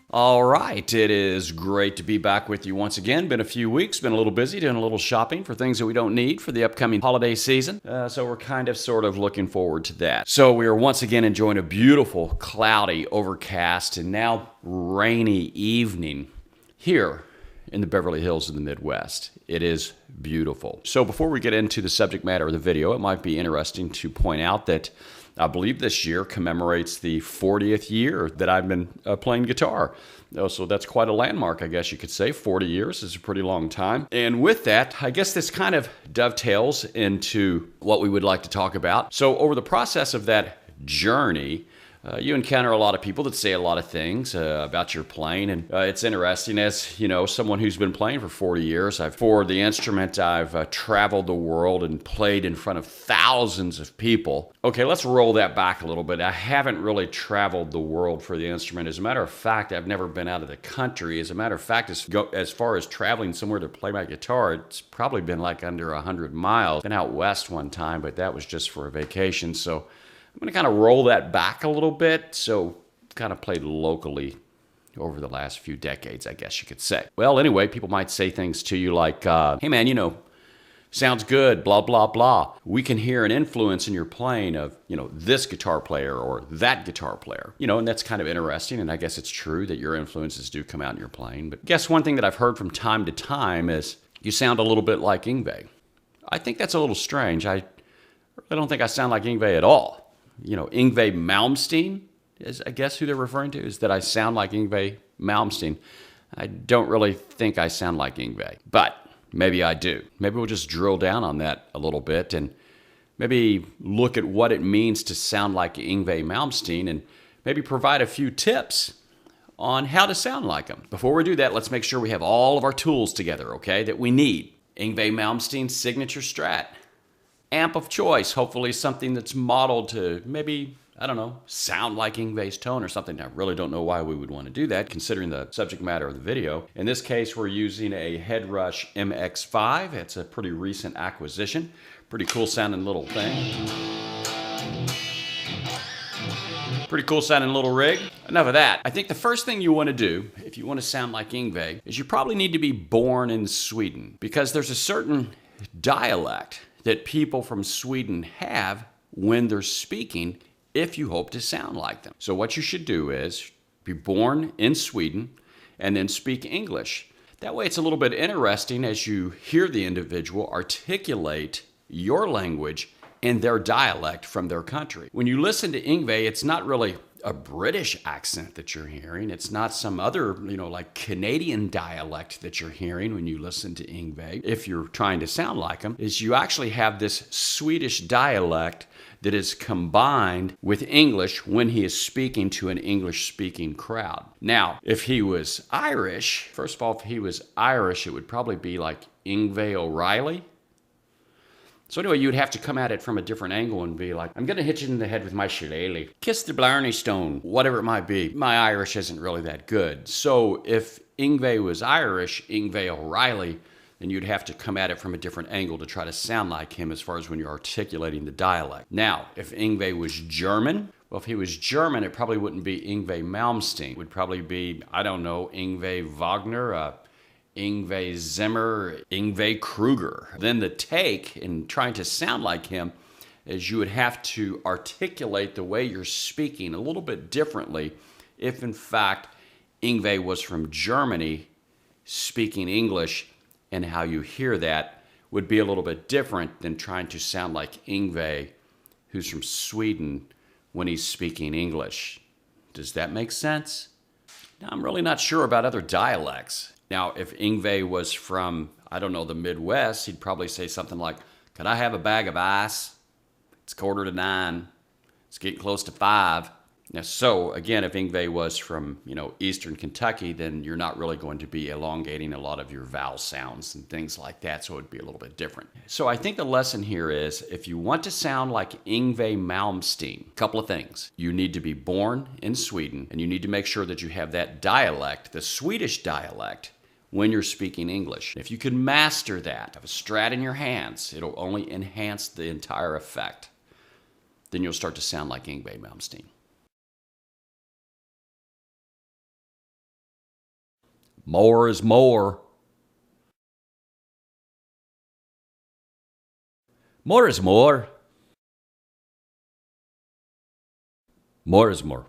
All right, it is great to be back with you once again. Been a few weeks, been a little busy doing a little shopping for things that we don't need for the upcoming holiday season. So we're kind of sort of looking forward to that. So we are once again enjoying a beautiful, cloudy, overcast, and now rainy evening here in the Beverly Hills of the Midwest. It is beautiful. So before we get into the subject matter of the video, it might be interesting to point out that I believe this year commemorates the 40th year that I've been playing guitar. So that's quite a landmark, I guess you could say. 40 years is a pretty long time. And with that, I guess this kind of dovetails into what we would like to talk about. So over the process of that journey, you encounter a lot of people that say a lot of things about your playing, and it's interesting. As you know, someone who's been playing for 40 years, for the instrument, I've traveled the world and played in front of thousands of people. Okay, let's roll that back a little bit. I haven't really traveled the world for the instrument. As a matter of fact, I've never been out of the country. As a matter of fact, as far as traveling somewhere to play my guitar, it's probably been like under 100 miles. Been out west one time, but that was just for a vacation. So I'm going to kind of roll that back a little bit. So kind of played locally over the last few decades, I guess you could say. Well, anyway, people might say things to you like, hey man, sounds good, blah, blah, blah. We can hear an influence in your playing of, this guitar player or that guitar player. And that's kind of interesting. And I guess it's true that your influences do come out in your playing. But guess one thing that I've heard from time to time is you sound a little bit like Yngwie. I think that's a little strange. I really don't think I sound like Yngwie at all. Yngwie Malmsteen is, I guess, who they're referring to, is that I sound like Yngwie Malmsteen. I don't really think I sound like Yngwie, but maybe I do. Maybe we'll just drill down on that a little bit and maybe look at what it means to sound like Yngwie Malmsteen and maybe provide a few tips on how to sound like him. Before we do that, let's make sure we have all of our tools together, okay, that we need. Yngwie Malmsteen's signature Strat. Amp of choice, hopefully something that's modeled to maybe, sound like Yngwie's tone or something. I really don't know why we would want to do that, considering the subject matter of the video. In this case, we're using a Headrush MX5. It's a pretty recent acquisition. Pretty cool sounding little thing. Pretty cool sounding little rig. Enough of that. I think the first thing you want to do, if you want to sound like Yngwie, is you probably need to be born in Sweden, because there's a certain dialect that people from Sweden have when they're speaking if you hope to sound like them. So what you should do is be born in Sweden and then speak English. That way it's a little bit interesting as you hear the individual articulate your language in their dialect from their country. When you listen to Yngwie, it's not really a British accent that you're hearing. It's not some other, like Canadian dialect that you're hearing when you listen to Yngwie. If you're trying to sound like him, is you actually have this Swedish dialect that is combined with English when he is speaking to an English-speaking crowd. Now, if he was Irish, first of all, if he was Irish, it would probably be like Yngwie O'Reilly. So anyway, you'd have to come at it from a different angle and be like, I'm going to hit you in the head with my shillelagh. Kiss the Blarney Stone, whatever it might be. My Irish isn't really that good. So if Yngwie was Irish, Yngwie O'Reilly, then you'd have to come at it from a different angle to try to sound like him as far as when you're articulating the dialect. Now, if Yngwie was German, well, if he was German, it probably wouldn't be Yngwie Malmsteen. It would probably be, Yngwie Wagner, Yngwie Zimmer, Yngwie Kruger. Then the take in trying to sound like him is you would have to articulate the way you're speaking a little bit differently if in fact Yngwie was from Germany speaking English, and how you hear that would be a little bit different than trying to sound like Yngwie, who's from Sweden, when he's speaking English. Does that make sense? Now, I'm really not sure about other dialects. Now, if Yngwie was from, the Midwest, he'd probably say something like, could I have a bag of ice? It's 8:45. It's getting close to 5. Now, so, again, if Yngwie was from, eastern Kentucky, then you're not really going to be elongating a lot of your vowel sounds and things like that, so it would be a little bit different. So I think the lesson here is, if you want to sound like Yngwie Malmsteen, a couple of things. You need to be born in Sweden, and you need to make sure that you have that dialect, the Swedish dialect, when you're speaking English. If you can master that, have a strat in your hands, it'll only enhance the entire effect. Then you'll start to sound like Yngwie Malmsteen. More is more. More is more. More is more.